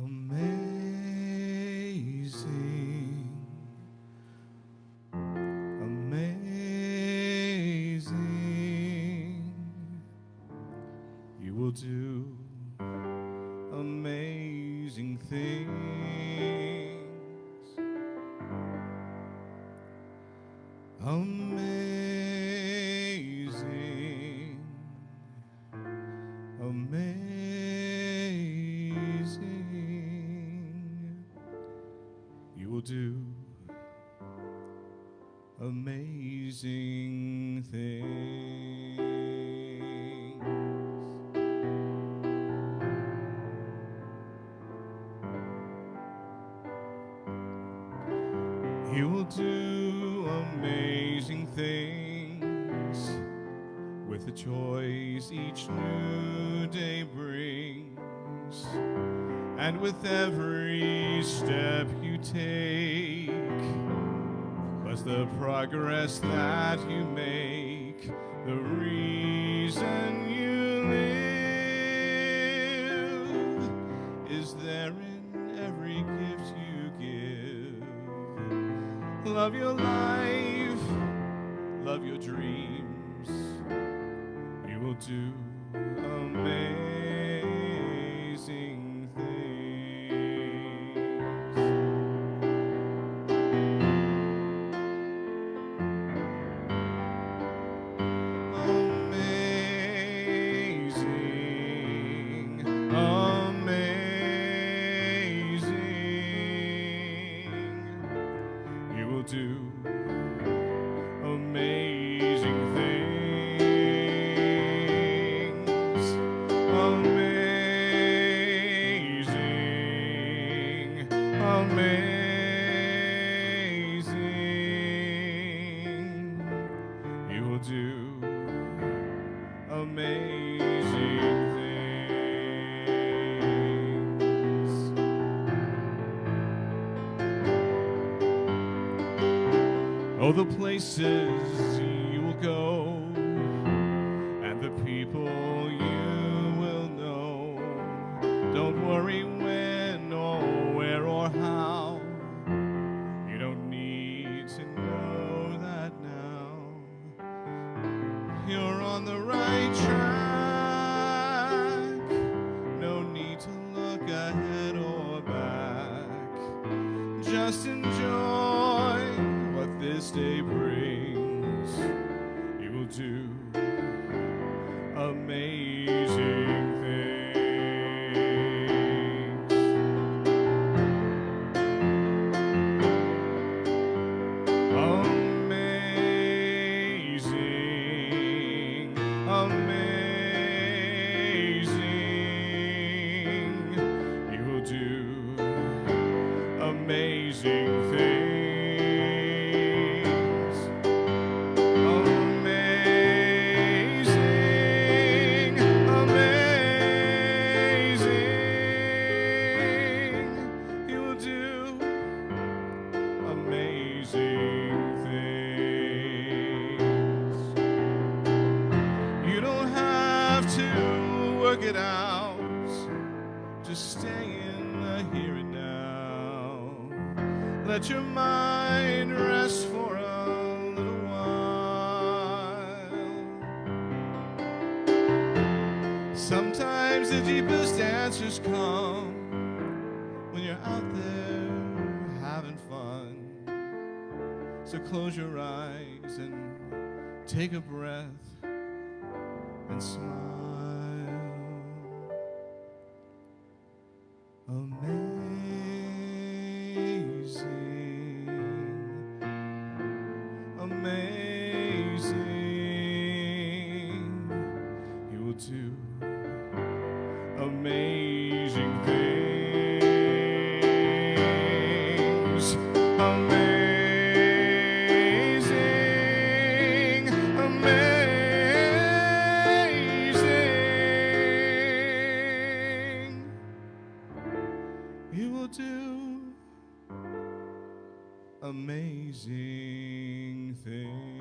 Amazing, amazing, you will do amazing things. Amazing, amazing, you will do amazing things. You will do amazing things with the joys each new day brings, and with every step you take, plus the progress that you make, the reason you live is there in every gift you give. Love your life, love your dreams, you will do amazing things. Amazing, amazing, you will do amazing things. Amazing, amazing, you will do amazing things. Oh, the places you will go, and the people you will know. Don't worry when or where or how. You don't need to know that now. You're on the right track. No need to look ahead or back. Just enjoy what this day brings. You will do amazing things. Amazing, amazing, you will do amazing things. Amazing, amazing, you will do amazing things. You don't have to work it out, just stay in the here and now. Let your mind rest for a little while. Sometimes the deepest answers come when you're out there having fun. So close your eyes and take a breath and smile. Amazing, amazing, you will do amazing things. Amazing, amazing, you will do amazing things.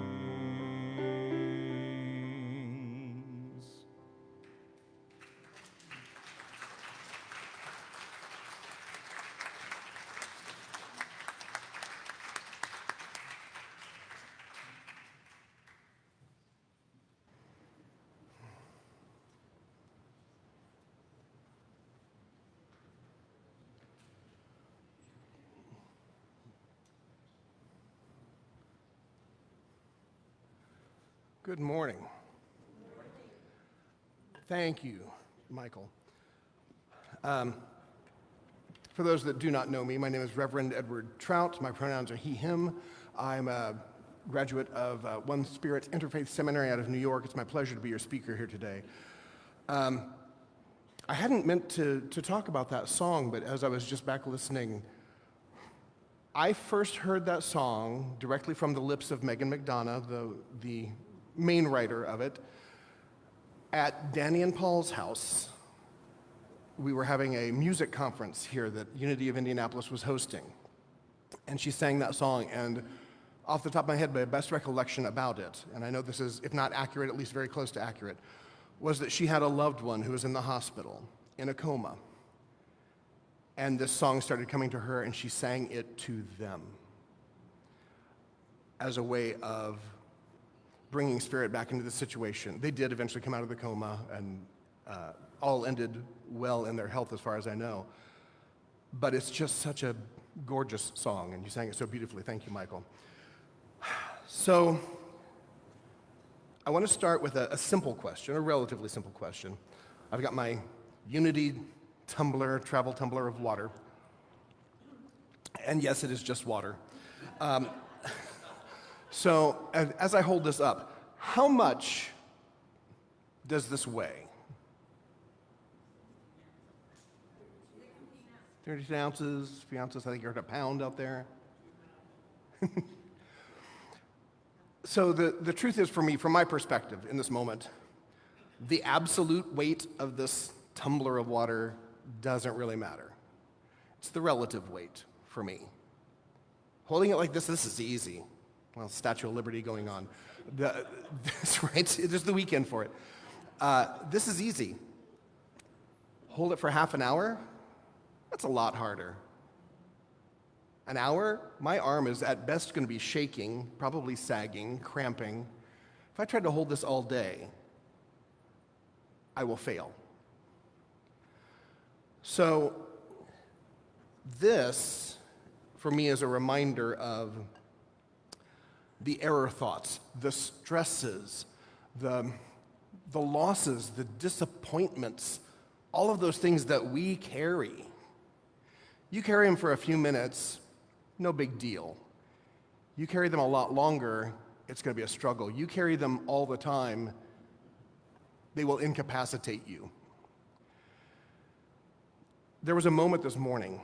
Good morning. Thank you, Michael. For those that do not know me, my name is Reverend Edward Trout. My pronouns are he, him. I'm a graduate of One Spirit Interfaith Seminary out of New York. It's my pleasure to be your speaker here today. I hadn't meant to talk about that song, but as I was just back listening, I first heard that song directly from the lips of Megan McDonough, the main writer of it, at Danny and Paul's house. We were having a music conference here that Unity of Indianapolis was hosting. And she sang that song, and off the top of my head, my best recollection about it, and I know this is, if not accurate, at least very close to accurate, was that she had a loved one who was in the hospital, in a coma. And this song started coming to her, and she sang it to them as a way of bringing spirit back into the situation. They did eventually come out of the coma, and all ended well in their health as far as I know. But it's just such a gorgeous song, and you sang it so beautifully. Thank you, Michael. So I want to start with a simple question, a relatively simple question. I've got my Unity tumbler, travel tumbler of water. And yes, it is just water. So as I hold this up, how much does this weigh? 32 ounces, a few ounces, I think you're at a pound out there. So the truth is, for me, from my perspective in this moment, the absolute weight of this tumbler of water doesn't really matter. It's the relative weight for me. Holding it like this is easy. Well, Statue of Liberty going on. That's right, it is the weekend for it. This is easy. Hold it for half an hour? That's a lot harder. An hour? My arm is at best going to be shaking, probably sagging, cramping. If I tried to hold this all day, I will fail. So this, for me, is a reminder of the error thoughts, the stresses, the losses, the disappointments, all of those things that we carry. You carry them for a few minutes, no big deal. You carry them a lot longer, it's going to be a struggle. You carry them all the time, they will incapacitate you. There was a moment this morning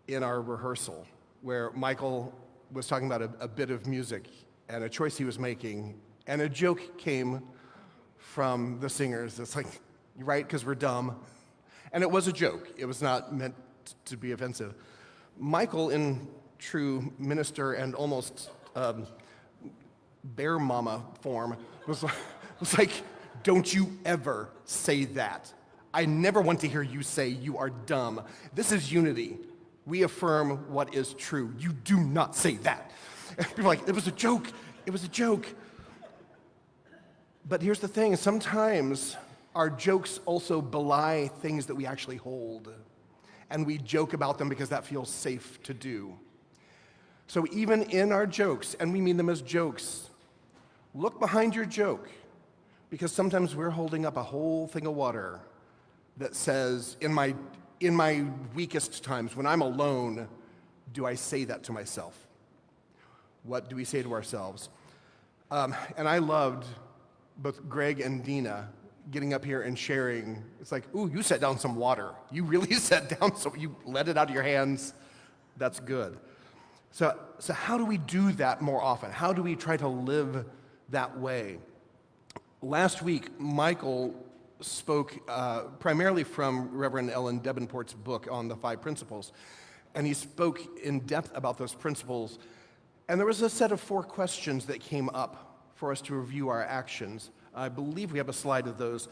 in our rehearsal where Michael was talking about a bit of music and a choice he was making, and a joke came from the singers. It's like, right, because we're dumb. And it was a joke. It was not meant to be offensive. Michael, in true minister and almost bear mama form, was like, don't you ever say that. I never want to hear you say you are dumb. This is unity. We affirm what is true. You do not say that. People are like, it was a joke. It was a joke. But here's the thing. Sometimes our jokes also belie things that we actually hold. And we joke about them because that feels safe to do. So even in our jokes, and we mean them as jokes, look behind your joke, because sometimes we're holding up a whole thing of water that says, in my weakest times, when I'm alone, do I say that to myself? What do we say to ourselves? And I loved both Greg and Dina getting up here and sharing. It's like, ooh, you set down some water. You really set down, so you let it out of your hands. That's good. So how do we do that more often? How do we try to live that way? Last week, Michael spoke primarily from Reverend Ellen Debenport's book on the 5 principles, and he spoke in depth about those principles. And there was a set of 4 questions that came up for us to review our actions. I believe we have a slide of those.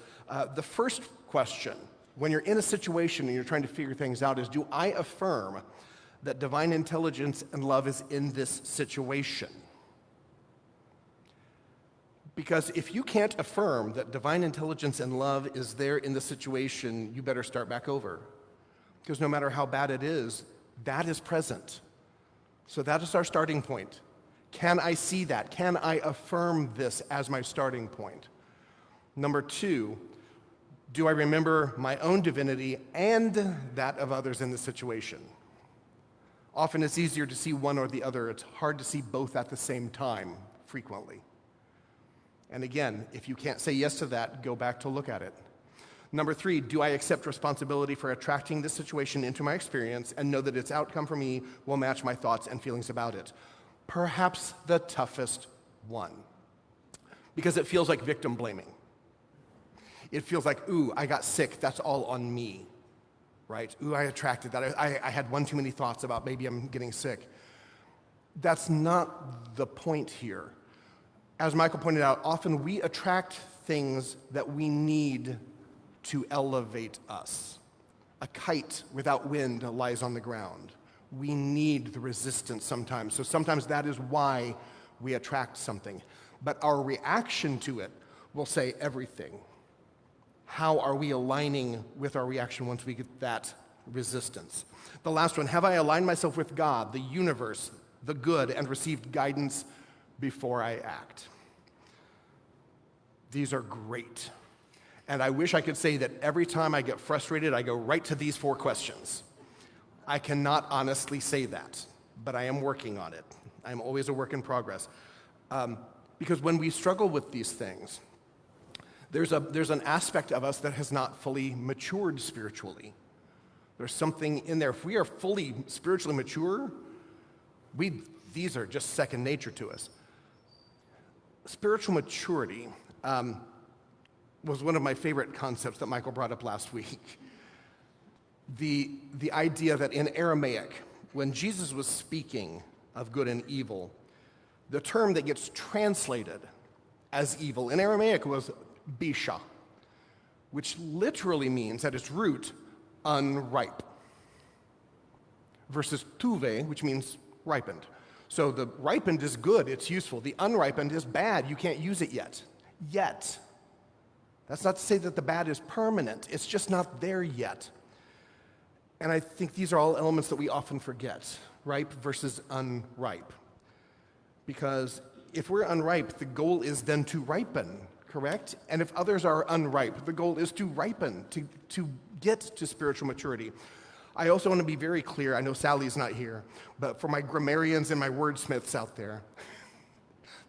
The first question, when you're in a situation and you're trying to figure things out, is, do I affirm that divine intelligence and love is in this situation? Because if you can't affirm that divine intelligence and love is there in the situation, you better start back over. Because no matter how bad it is, that is present. So that is our starting point. Can I see that? Can I affirm this as my starting point? Number 2, do I remember my own divinity and that of others in the situation? Often it's easier to see one or the other. It's hard to see both at the same time, frequently. And again, if you can't say yes to that, go back to look at it. Number 3, do I accept responsibility for attracting this situation into my experience and know that its outcome for me will match my thoughts and feelings about it? Perhaps the toughest one, because it feels like victim blaming. It feels like, ooh, I got sick, that's all on me, right? Ooh, I attracted that. I had one too many thoughts about maybe I'm getting sick. That's not the point here. As Michael pointed out, often we attract things that we need to elevate us. A kite without wind lies on the ground. We need the resistance sometimes. So sometimes that is why we attract something. But our reaction to it will say everything. How are we aligning with our reaction once we get that resistance? The last one, have I aligned myself with God, the universe, the good, and received guidance before I act? These are great. And I wish I could say that every time I get frustrated, I go right to these 4 questions. I cannot honestly say that, but I am working on it. I'm always a work in progress. Because when we struggle with these things, there's an aspect of us that has not fully matured spiritually. There's something in there. If we are fully spiritually mature, these are just second nature to us. Spiritual maturity was one of my favorite concepts that Michael brought up last week. The idea that in Aramaic, when Jesus was speaking of good and evil, the term that gets translated as evil in Aramaic was bisha, which literally means at its root, unripe, versus tuve, which means ripened. So the ripened is good, it's useful. The unripened is bad, you can't use it yet. Yet. That's not to say that the bad is permanent, it's just not there yet. And I think these are all elements that we often forget, ripe versus unripe. Because if we're unripe, the goal is then to ripen, correct? And if others are unripe, the goal is to ripen, to get to spiritual maturity. I also want to be very clear, I know Sally's not here, but for my grammarians and my wordsmiths out there,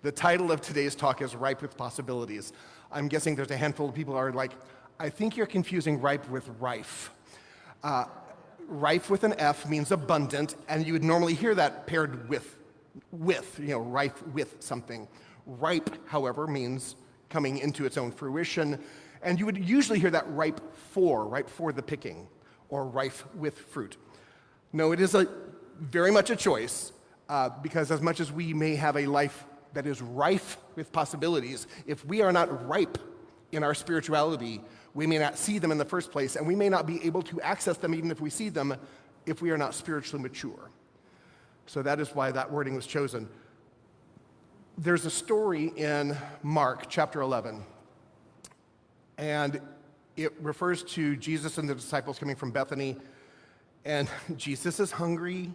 the title of today's talk is Ripe with Possibilities. I'm guessing there's a handful of people who are like, I think you're confusing ripe with rife. Rife with an F means abundant, and you would normally hear that paired with, rife with something. Ripe, however, means coming into its own fruition, and you would usually hear that ripe for the picking, or rife with fruit. No, it is very much a choice, because as much as we may have a life that is rife with possibilities, if we are not ripe in our spirituality, we may not see them in the first place, and we may not be able to access them even if we see them, if we are not spiritually mature. So that is why that wording was chosen. There's a story in Mark chapter 11, and it refers to Jesus and the disciples coming from Bethany, and Jesus is hungry,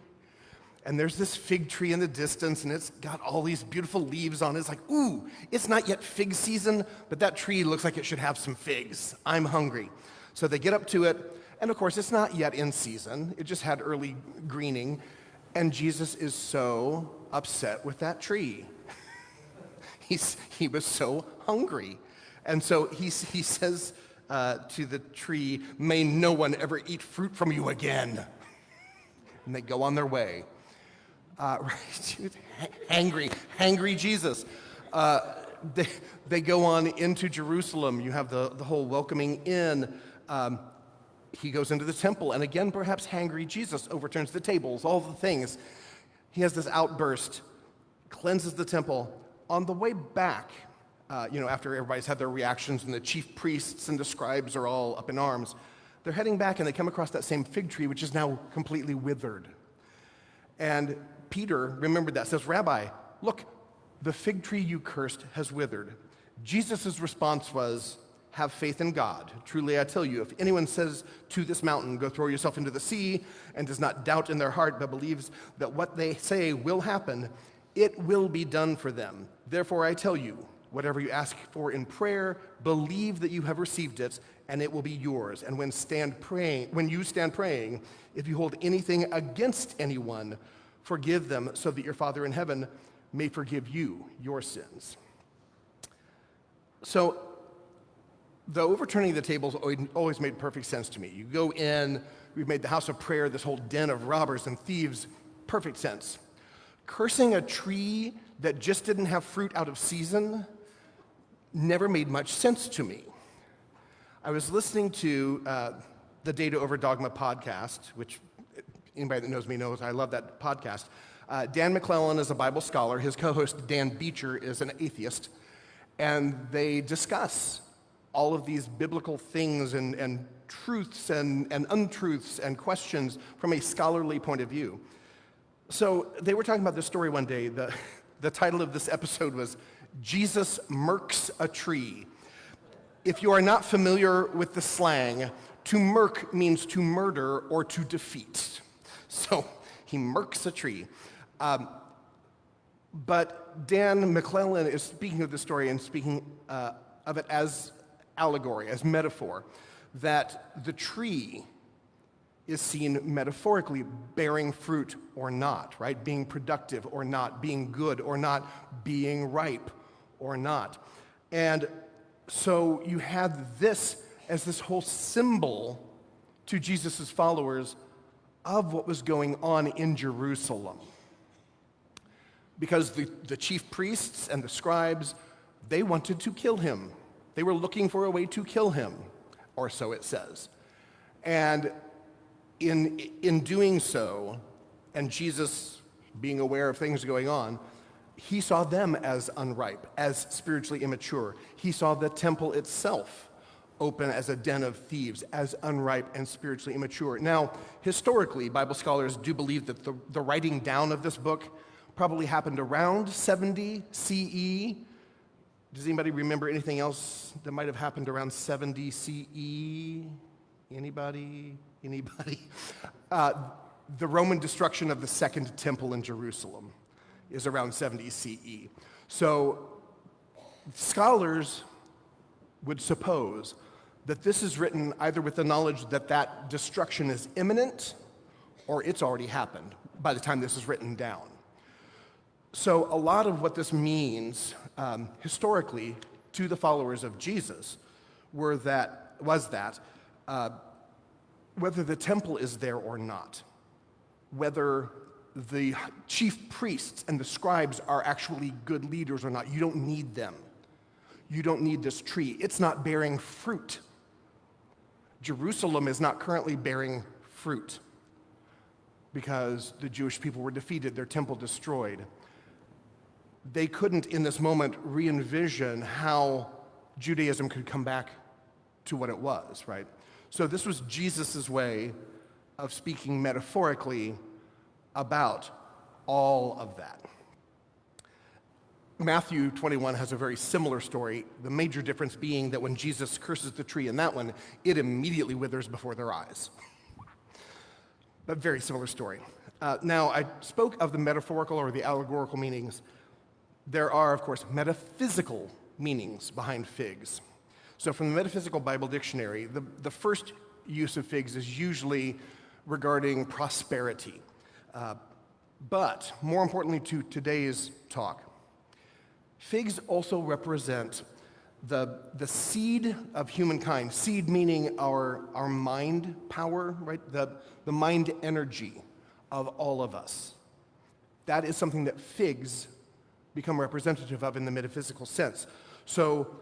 and there's this fig tree in the distance, and it's got all these beautiful leaves on it. It's like, ooh, it's not yet fig season, but that tree looks like it should have some figs. I'm hungry. So they get up to it, and of course, it's not yet in season. It just had early greening, and Jesus is so upset with that tree. He was so hungry. And so he says to the tree, may no one ever eat fruit from you again. And they go on their way. Hangry Jesus. They go on into Jerusalem. You have the whole welcoming in. He goes into the temple, and again, perhaps hangry Jesus overturns the tables, all the things. He has this outburst, cleanses the temple. On the way back, after everybody's had their reactions and the chief priests and the scribes are all up in arms, they're heading back and they come across that same fig tree, which is now completely withered. And Peter remembered that, says, Rabbi, look, the fig tree you cursed has withered. Jesus' response was, have faith in God. Truly I tell you, if anyone says to this mountain, go throw yourself into the sea, and does not doubt in their heart, but believes that what they say will happen, it will be done for them. Therefore, I tell you, whatever you ask for in prayer, believe that you have received it, and it will be yours. And when you stand praying, if you hold anything against anyone, forgive them, so that your Father in heaven may forgive you your sins. So, the overturning the tables always made perfect sense to me. You go in, we've made the house of prayer this whole den of robbers and thieves, perfect sense. Cursing a tree that just didn't have fruit out of season never made much sense to me. I was listening to the Data Over Dogma podcast, which anybody that knows me knows I love that podcast. Dan McClellan is a Bible scholar. His co-host Dan Beecher is an atheist. And they discuss all of these biblical things and truths and untruths and questions from a scholarly point of view. So they were talking about this story one day. The title of this episode was Jesus Murks a Tree. If you are not familiar with the slang, to murk means to murder or to defeat. So he murks a tree. But Dan McClellan is speaking of the story and speaking of it as allegory, as metaphor, that the tree is seen metaphorically bearing fruit or not, right? Being productive or not, being good or not, being ripe or not. And so you had this as this whole symbol to Jesus' followers of what was going on in Jerusalem. Because the chief priests and the scribes, they wanted to kill him. They were looking for a way to kill him, or so it says. And in doing so, and Jesus being aware of things going on, he saw them as unripe, as spiritually immature. He saw the temple itself open as a den of thieves, as unripe and spiritually immature. Now, historically, Bible scholars do believe that the writing down of this book probably happened around 70 CE. Does anybody remember anything else that might have happened around 70 CE? Anybody? The Roman destruction of the Second Temple in Jerusalem is around 70 CE. So scholars would suppose that this is written either with the knowledge that that destruction is imminent or it's already happened by the time this is written down. So a lot of what this means historically to the followers of Jesus was that whether the temple is there or not, whether the chief priests and the scribes are actually good leaders or not, you don't need them. You don't need this tree. It's not bearing fruit. Jerusalem is not currently bearing fruit because the Jewish people were defeated, their temple destroyed. They couldn't, in this moment, re-envision how Judaism could come back to what it was, right? So this was Jesus' way of speaking metaphorically about all of that. Matthew 21 has a very similar story, the major difference being that when Jesus curses the tree in that one, it immediately withers before their eyes. But very similar story. Now, I spoke of the metaphorical or the allegorical meanings. There are, of course, metaphysical meanings behind figs. So from the Metaphysical Bible Dictionary, the first use of figs is usually regarding prosperity. But more importantly to today's talk, figs also represent the seed of humankind, seed meaning our mind power, right? The mind energy of all of us. That is something that figs become representative of in the metaphysical sense. So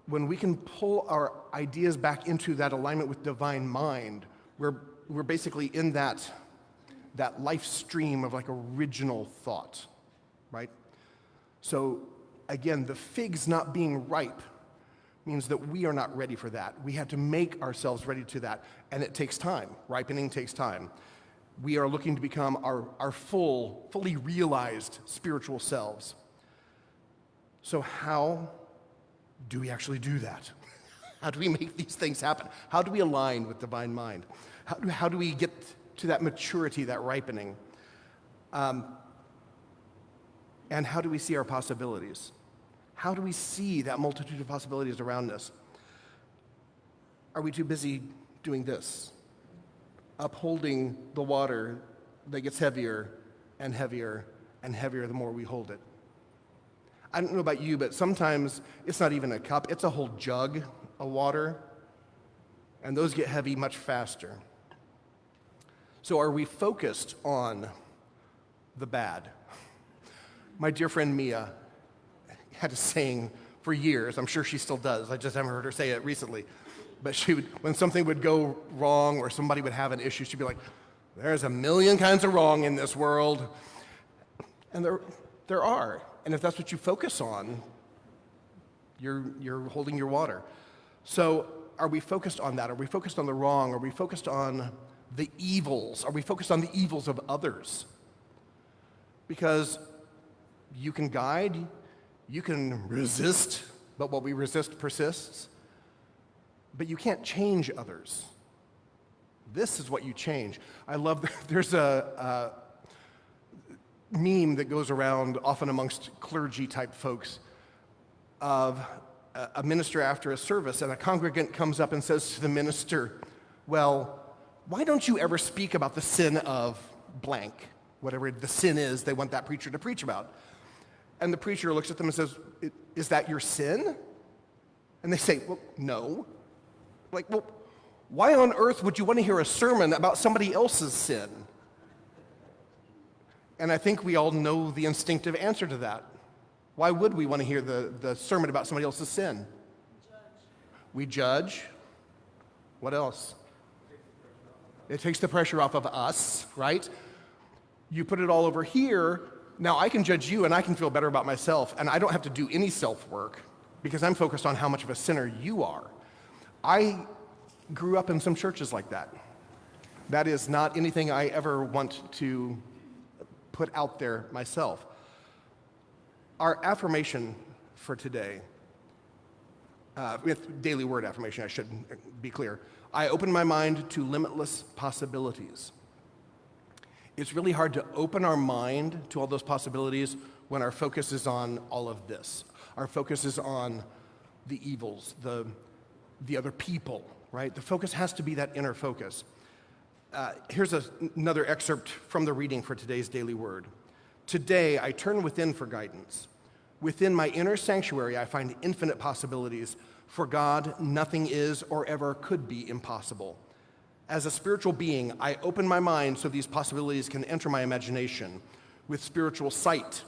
when we can pull our ideas back into that alignment with divine mind, we're basically in that life stream of like original thought, right? So again, the figs not being ripe means that we are not ready for that. We have to make ourselves ready to that, and it takes time. Ripening takes time. We are looking to become our fully realized spiritual selves. So how do we actually do that? How do we make these things happen? How do we align with divine mind? How do we get to that maturity, that ripening? And how do we see our possibilities? How do we see that multitude of possibilities around us? Are we too busy doing this? Upholding the water that gets heavier and heavier and heavier the more we hold it. I don't know about you, but sometimes it's not even a cup, it's a whole jug of water, and those get heavy much faster. So are we focused on the bad? My dear friend Mia had a saying for years, I'm sure she still does, I just haven't heard her say it recently, but she would, when something would go wrong or somebody would have an issue, she'd be like, there's a million kinds of wrong in this world. And there are. And if that's what you focus on, you're holding your water. So are we focused on that? Are we focused on the wrong? Are we focused on the evils? Are we focused on the evils of others? Because you can guide, you can resist, but what we resist persists. But you can't change others. This is what you change. I love, there's a meme that goes around often amongst clergy type folks of a minister after a service, and a congregant comes up and says to the minister, well, why don't you ever speak about the sin of blank, whatever the sin is they want that preacher to preach about? And the preacher looks at them and says, is that your sin? And they say, well, no. Like, well, why on earth would you want to hear a sermon about somebody else's sin? And I think we all know the instinctive answer to that. Why would we want to hear the sermon about somebody else's sin? We judge. What else? It takes the pressure off of us, right? You put it all over here. Now I can judge you and I can feel better about myself, and I don't have to do any self-work because I'm focused on how much of a sinner you are. I grew up in some churches like that. That is not anything I ever want to put out there myself. Our affirmation for today, with daily word affirmation, I should be clear. I open my mind to limitless possibilities. It's really hard to open our mind to all those possibilities when our focus is on all of this. Our focus is on the evils, the other people, right? The focus has to be that inner focus. Here's another excerpt from the reading for today's daily word. Today, I turn within for guidance. Within my inner sanctuary, I find infinite possibilities. For God, nothing is or ever could be impossible. As a spiritual being, I open my mind so these possibilities can enter my imagination. With spiritual sight,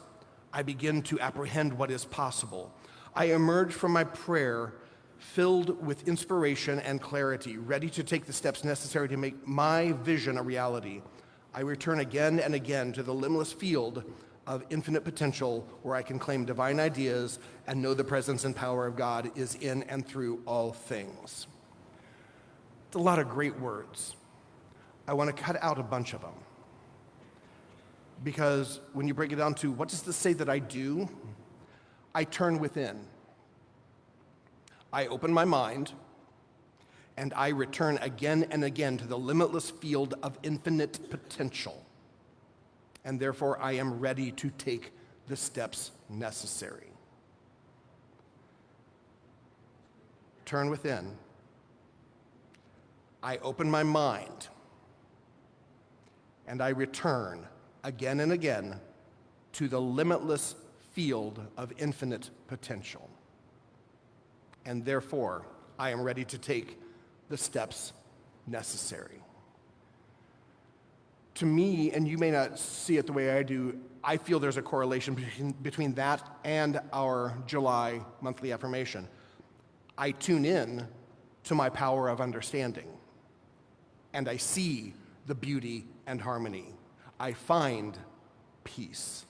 I begin to apprehend what is possible. I emerge from my prayer filled with inspiration and clarity, ready to take the steps necessary to make my vision a reality. I return again and again to the limitless field of infinite potential where I can claim divine ideas and know the presence and power of God is in and through all things. It's a lot of great words. I want to cut out a bunch of them. Because when you break it down to what does this say that I do? I turn within. I open my mind, and I return again and again to the limitless field of infinite potential. And therefore, I am ready to take the steps necessary. Turn within. I open my mind, and I return again and again to the limitless field of infinite potential. And therefore, I am ready to take the steps necessary. To me, and you may not see it the way I do, I feel there's a correlation between that and our July monthly affirmation. I tune in to my power of understanding, and I see the beauty and harmony. I find peace.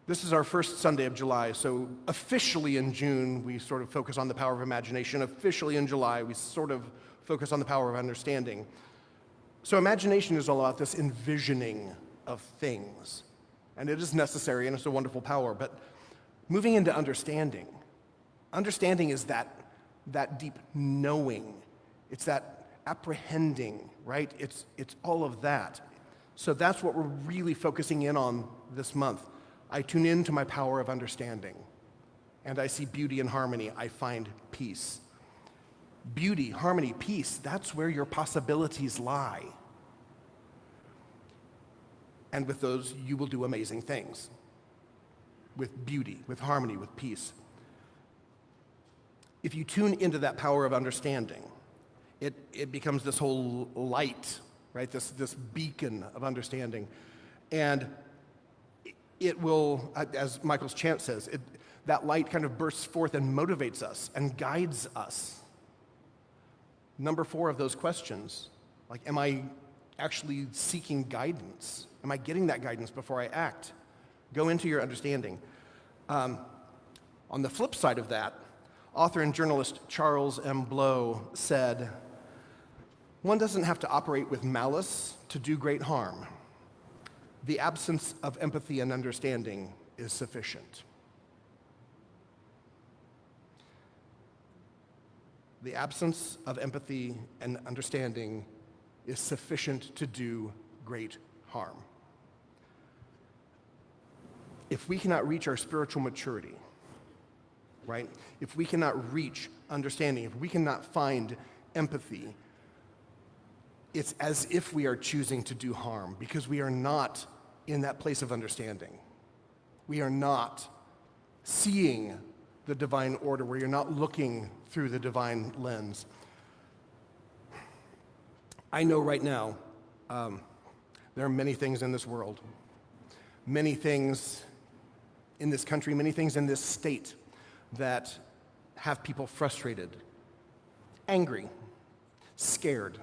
This is our first Sunday of July, so officially in June, we sort of focus on the power of imagination. Officially in July, we sort of focus on the power of understanding. So imagination is all about this envisioning of things, and it is necessary, and it's a wonderful power. But moving into understanding, understanding is that deep knowing. It's that apprehending, right? It's all of that. So that's what we're really focusing in on this month. I tune into my power of understanding, and I see beauty and harmony. I find peace. Beauty, harmony, peace, that's where your possibilities lie. And with those, you will do amazing things. With beauty, with harmony, with peace. If you tune into that power of understanding, it becomes this whole light, right? This beacon of understanding. And it will, as Michael's chant says, that light kind of bursts forth and motivates us and guides us. Number 4 of those questions, like, am I actually seeking guidance? Am I getting that guidance before I act? Go into your understanding. On the flip side of that, author and journalist Charles M. Blow said, "One doesn't have to operate with malice to do great harm. The absence of empathy and understanding is sufficient." The absence of empathy and understanding is sufficient to do great harm. If we cannot reach our spiritual maturity, right? If we cannot reach understanding, if we cannot find empathy, it's as if we are choosing to do harm because we are not in that place of understanding. We are not seeing the divine order, where you're not looking through the divine lens. I know right now there are many things in this world, many things in this country, many things in this state that have people frustrated, angry, scared.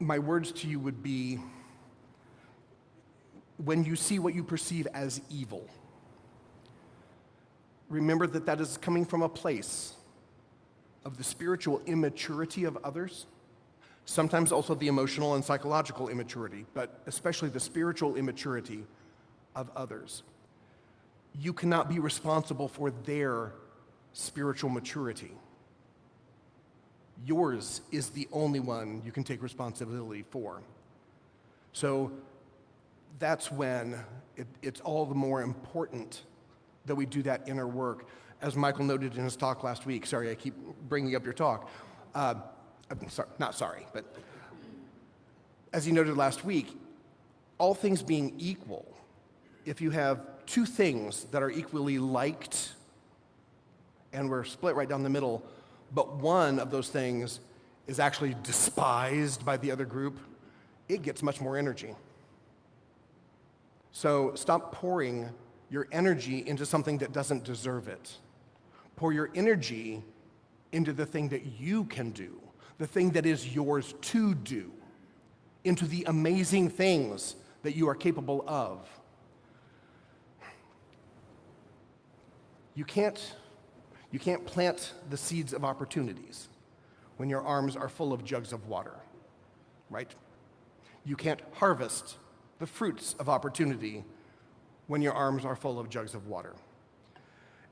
My words to you would be, when you see what you perceive as evil, remember that that is coming from a place of the spiritual immaturity of others, sometimes also the emotional and psychological immaturity, but especially the spiritual immaturity of others. You cannot be responsible for their spiritual maturity. Yours is the only one you can take responsibility for. So that's when it's all the more important that we do that inner work. As Michael noted in his talk last week, sorry, I keep bringing up your talk. Not sorry, but as he noted last week, all things being equal, if you have 2 things that are equally liked and we're split right down the middle, but one of those things is actually despised by the other group, it gets much more energy. So stop pouring your energy into something that doesn't deserve it. Pour your energy into the thing that you can do, the thing that is yours to do, into the amazing things that you are capable of. You can't plant the seeds of opportunities when your arms are full of jugs of water, right? You can't harvest the fruits of opportunity when your arms are full of jugs of water.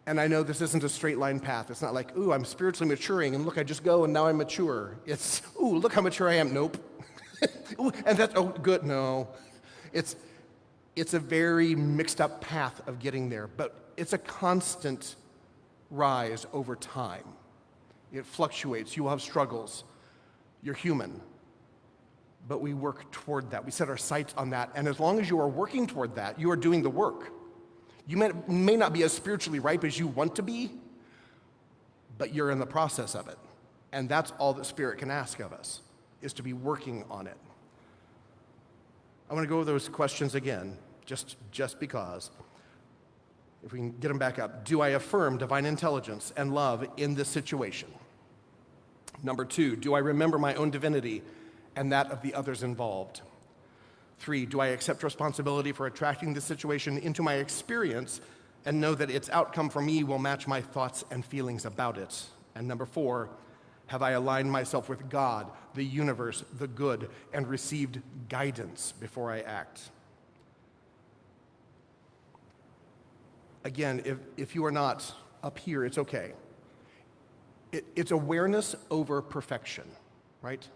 And I know this isn't a straight line path. It's not like, ooh, I'm spiritually maturing, and look, I just go, and now I'm mature. It's, ooh, look how mature I am. Nope. Ooh, and that's, oh, good, no. It's a very mixed up path of getting there, but it's a constant rise over time. It fluctuates. You will have struggles. You're human. But we work toward that. We set our sights on that. And as long as you are working toward that, you are doing the work. You may not be as spiritually ripe as you want to be, but you're in the process of it. And that's all that Spirit can ask of us, is to be working on it. I want to go over those questions again, just because. If we can get them back up. Do I affirm divine intelligence and love in this situation? Number 2, do I remember my own divinity and that of the others involved? 3, do I accept responsibility for attracting this situation into my experience and know that its outcome for me will match my thoughts and feelings about it? And number 4, have I aligned myself with God, the universe, the good, and received guidance before I act? Again, if you are not up here, it's okay. It's awareness over perfection, right?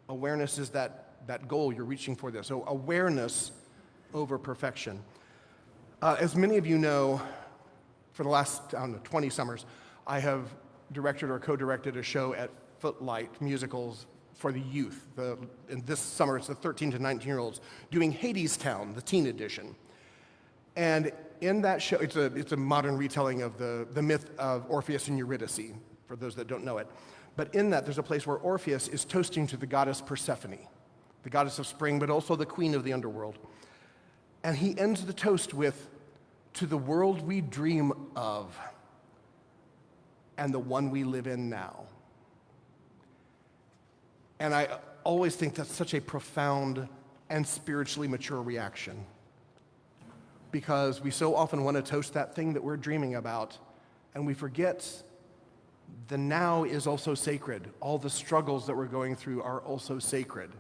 Awareness is that goal you're reaching for there. So awareness over perfection. As many of you know, for the last, 20 summers, I have directed or co-directed a show at Footlight Musicals for the youth. And this summer, it's the 13 to 19-year-olds doing Hadestown, the teen edition. And in that show, it's a modern retelling of the myth of Orpheus and Eurydice, for those that don't know it. But in that, there's a place where Orpheus is toasting to the goddess Persephone, the goddess of spring, but also the queen of the underworld. And he ends the toast with, "To the world we dream of, and the one we live in now." And I always think that's such a profound and spiritually mature reaction, because we so often want to toast that thing that we're dreaming about, and we forget the now is also sacred. All the struggles that we're going through are also sacred.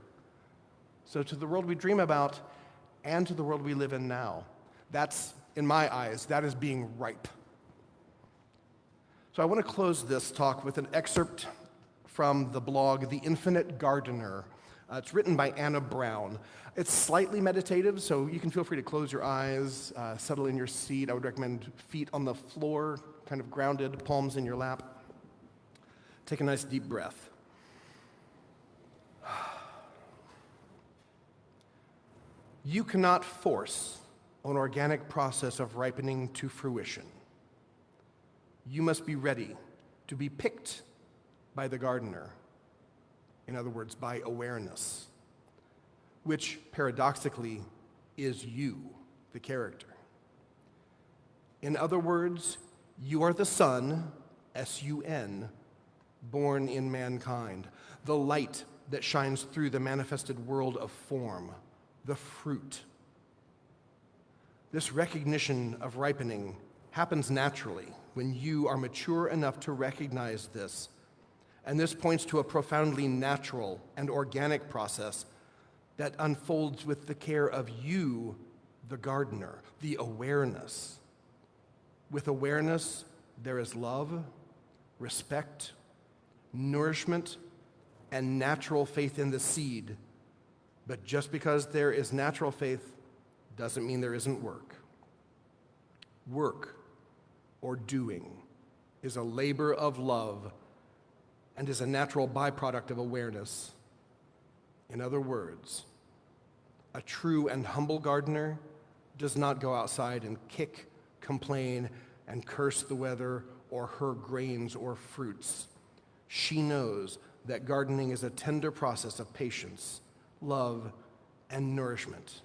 So to the world we dream about and to the world we live in now, that's, in my eyes, that is being ripe. So I want to close this talk with an excerpt from the blog The Infinite Gardener. It's written by Anna Brown. It's slightly meditative, so you can feel free to close your eyes, settle in your seat. I would recommend feet on the floor, kind of grounded, palms in your lap. Take a nice deep breath. You cannot force an organic process of ripening to fruition. You must be ready to be picked by the gardener. In other words, by awareness, which paradoxically is you, the character. In other words, you are the Son, S-U-N, born in mankind, the light that shines through the manifested world of form, the fruit. This recognition of ripening happens naturally when you are mature enough to recognize this. And this points to a profoundly natural and organic process that unfolds with the care of you, the gardener, the awareness. With awareness, there is love, respect, nourishment, and natural faith in the seed. But just because there is natural faith doesn't mean there isn't work. Work, or doing, is a labor of love and is a natural byproduct of awareness. In other words, a true and humble gardener does not go outside and kick, complain, and curse the weather or her grains or fruits. She knows that gardening is a tender process of patience, love, and nourishment.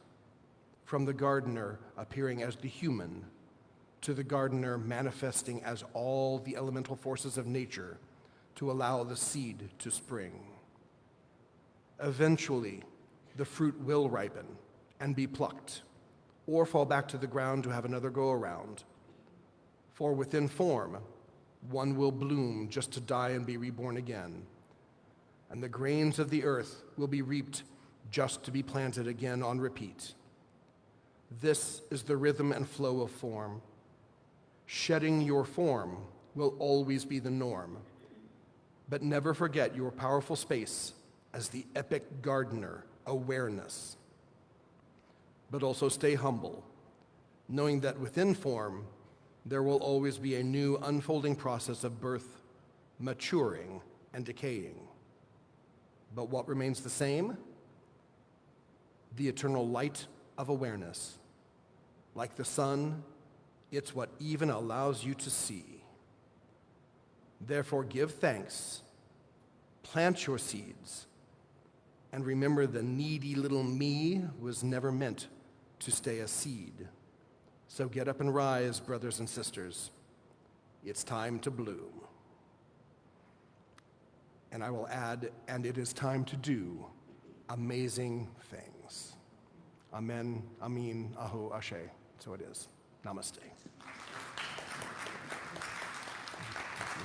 From the gardener appearing as the human to the gardener manifesting as all the elemental forces of nature to allow the seed to spring. Eventually, the fruit will ripen and be plucked, or fall back to the ground to have another go around. For within form, one will bloom just to die and be reborn again. And the grains of the earth will be reaped just to be planted again on repeat. This is the rhythm and flow of form. Shedding your form will always be the norm. But never forget your powerful space as the epic gardener, awareness. But also stay humble, knowing that within form, there will always be a new unfolding process of birth, maturing, and decaying. But what remains the same? The eternal light of awareness. Like the sun, it's what even allows you to see. Therefore, give thanks, plant your seeds, and remember the needy little me was never meant to stay a seed. So get up and rise, brothers and sisters. It's time to bloom. And I will add, and it is time to do amazing things. Amen, Amin, Aho, Ashe. So it is. Namaste.